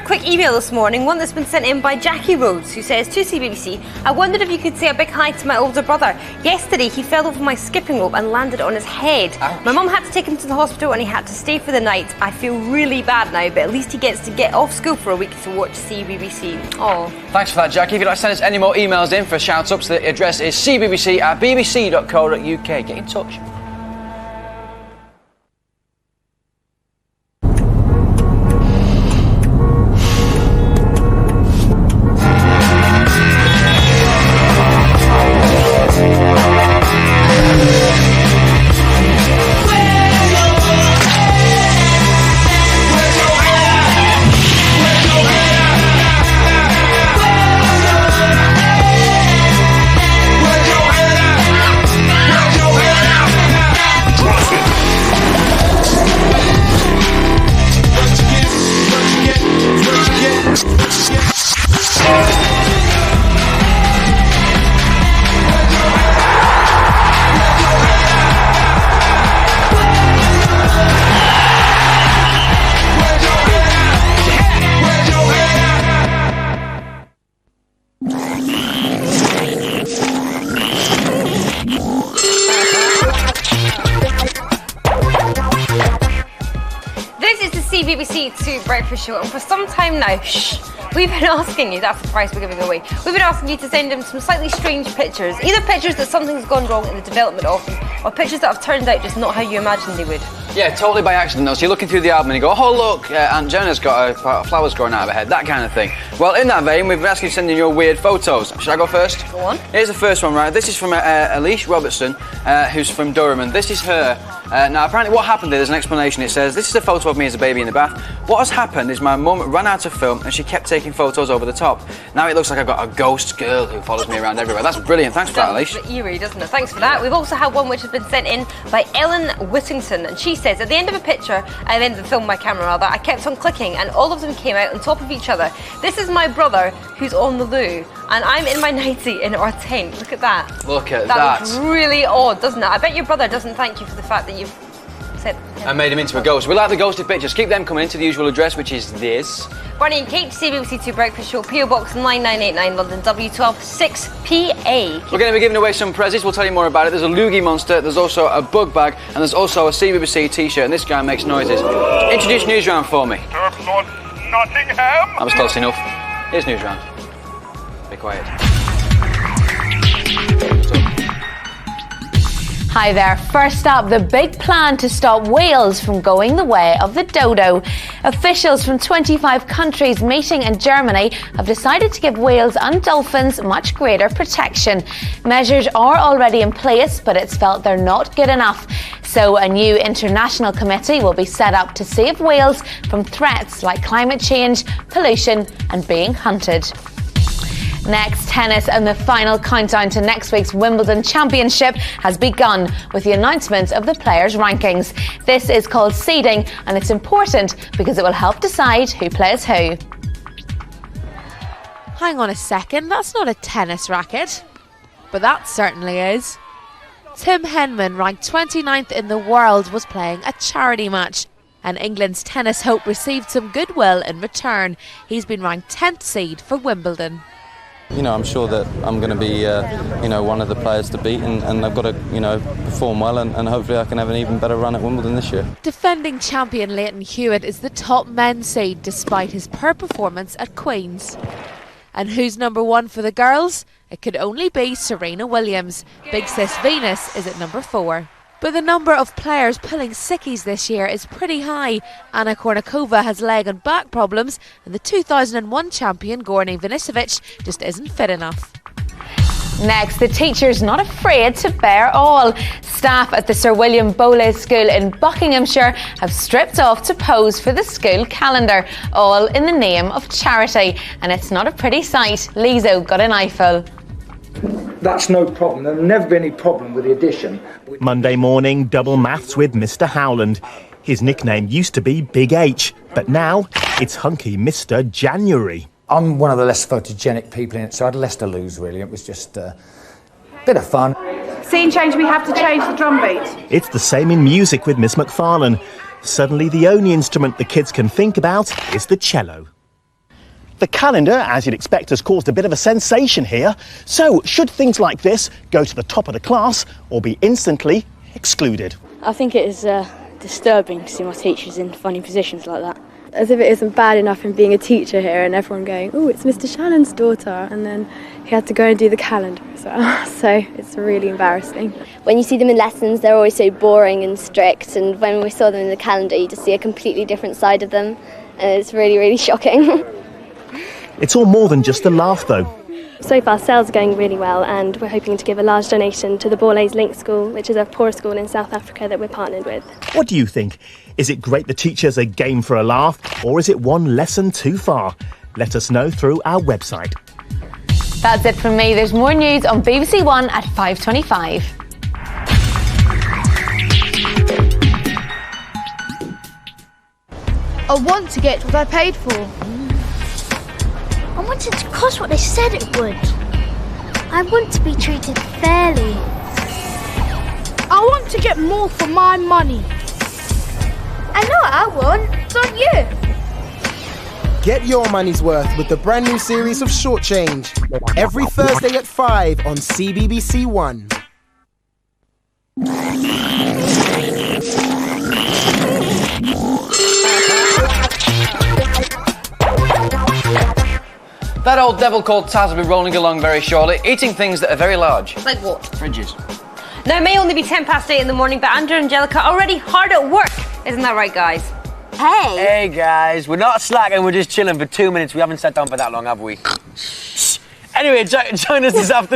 quick email this morning, one that's been sent in by Jackie Rhodes, who says to CBBC, I wondered if you could say a big hi to my older brother. Yesterday he fell over my skipping rope and landed on his head. Ouch. My mum had to take him to the hospital and he had to stay for the night. I feel really bad now, but at least he gets to get off school for a week to watch CBBC. Oh. Thanks for that, Jackie. If you'd like to send us any more emails in for shout-ups, the address is cbbc@bbc.co.uk. Get in touch. CBBC 2 Breakfast Show, and for some time now, we've been asking you, that's the prize we're giving away, we've been asking you to send in some slightly strange pictures, either pictures that something's gone wrong in the development of them, or pictures that have turned out just not how you imagined they would. Yeah, totally by accident though. So you're looking through the album and you go, oh look, Aunt Jenna's got flowers growing out of her head, that kind of thing. Well, in that vein, we've been asking you to send in your weird photos. Should I go first? Go on. Here's the first one, right? This is from Elise Robertson, who's from Durham, and this is her. Now, apparently what happened there's an explanation. It says, this is a photo of me as a baby in the bath. What has happened is my mum ran out of film and she kept taking photos over the top. Now it looks like I've got a ghost girl who follows me around everywhere. That's brilliant. Thanks for that, Elise. It's eerie, doesn't it? Thanks for that. We've also had one which has been sent in by Ellen Whittington, and she says, at the end of a picture, at the end of the film, my camera rather, I kept on clicking and all of them came out on top of each other. This is my brother who's on the loo, and I'm in my nightie in our tent. Look at that. Look at that. that. Looks really odd, doesn't it? I bet your brother doesn't thank you for the fact that you've said... I made him into a ghost. We like the ghosted pictures. Keep them coming into the usual address, which is this. Barney and Kate, CBBC 2 Breakfast Show, PO Box 9989, London, W12 6PA. We're going to be giving away some prezzies. We'll tell you more about it. There's a loogie monster, there's also a bug bag, and there's also a CBBC t-shirt, and this guy makes noises. Introduce Newsround for me. Lord Nottingham. That was close enough. Here's Newsround. Be quiet. Hi there. First up, the big plan to stop whales from going the way of the dodo. Officials from 25 countries meeting in Germany have decided to give whales and dolphins much greater protection. Measures are already in place, but it's felt they're not good enough. So a new international committee will be set up to save whales from threats like climate change, pollution and being hunted. Next, tennis, and the final countdown to next week's Wimbledon Championship has begun with the announcement of the players' rankings. This is called seeding, and it's important because it will help decide who plays who. Hang on a second, that's not a tennis racket. But that certainly is. Tim Henman, ranked 29th in the world, was playing a charity match, and England's tennis hope received some goodwill in return. He's been ranked 10th seed for Wimbledon. You know, I'm sure that I'm going to be, one of the players to beat, and I've got to, perform well, and hopefully I can have an even better run at Wimbledon this year. Defending champion Leighton Hewitt is the top men's seed despite his poor performance at Queen's. And who's number one for the girls? It could only be Serena Williams. Big Sis Venus is at number 4. But the number of players pulling sickies this year is pretty high. Anna Kournikova has leg and back problems, and the 2001 champion Gorny Vinicevic just isn't fit enough. Next, the teachers not afraid to bear all. Staff at the Sir William Bowley School in Buckinghamshire have stripped off to pose for the school calendar, all in the name of charity. And it's not a pretty sight. Lizo got an eyeful. That's no problem. There'll never be any problem with the addition. Monday morning, double maths with Mr. Howland. His nickname used to be Big H, but now it's hunky Mr. January. I'm one of the less photogenic people in it, so I had less to lose, really. It was just a bit of fun. Scene change, we have to change the drum beat. It's the same in music with Miss McFarlane. Suddenly the only instrument the kids can think about is the cello. The calendar, as you'd expect, has caused a bit of a sensation here. So, should things like this go to the top of the class or be instantly excluded? I think it is disturbing to see my teachers in funny positions like that. As if it isn't bad enough in being a teacher here and everyone going, oh, it's Mr. Shannon's daughter, and then he had to go and do the calendar as well. So it's really embarrassing. When you see them in lessons, they're always so boring and strict, and when we saw them in the calendar, you just see a completely different side of them, and it's really, really shocking. It's all more than just a laugh, though. So far, sales are going really well, and we're hoping to give a large donation to the Borlase Link School, which is a poor school in South Africa that we're partnered with. What do you think? Is it great the teachers are game for a laugh, or is it one lesson too far? Let us know through our website. That's it from me. There's more news on BBC One at 5:25. I want to get what I paid for. I want it to cost what they said it would. I want to be treated fairly. I want to get more for my money. I know what I want, don't you? Get your money's worth with the brand new series of Short Change. Every Thursday at 5 on CBBC One. That old devil called Taz will be rolling along very shortly, eating things that are very large. Like what? Fridges. Now, it may only be 8:10 in the morning, but Andrew and Angelica are already hard at work. Isn't that right, guys? Hey! Hey, guys. We're not slacking, we're just chilling for 2 minutes. We haven't sat down for that long, have we? Anyway, join us this afternoon.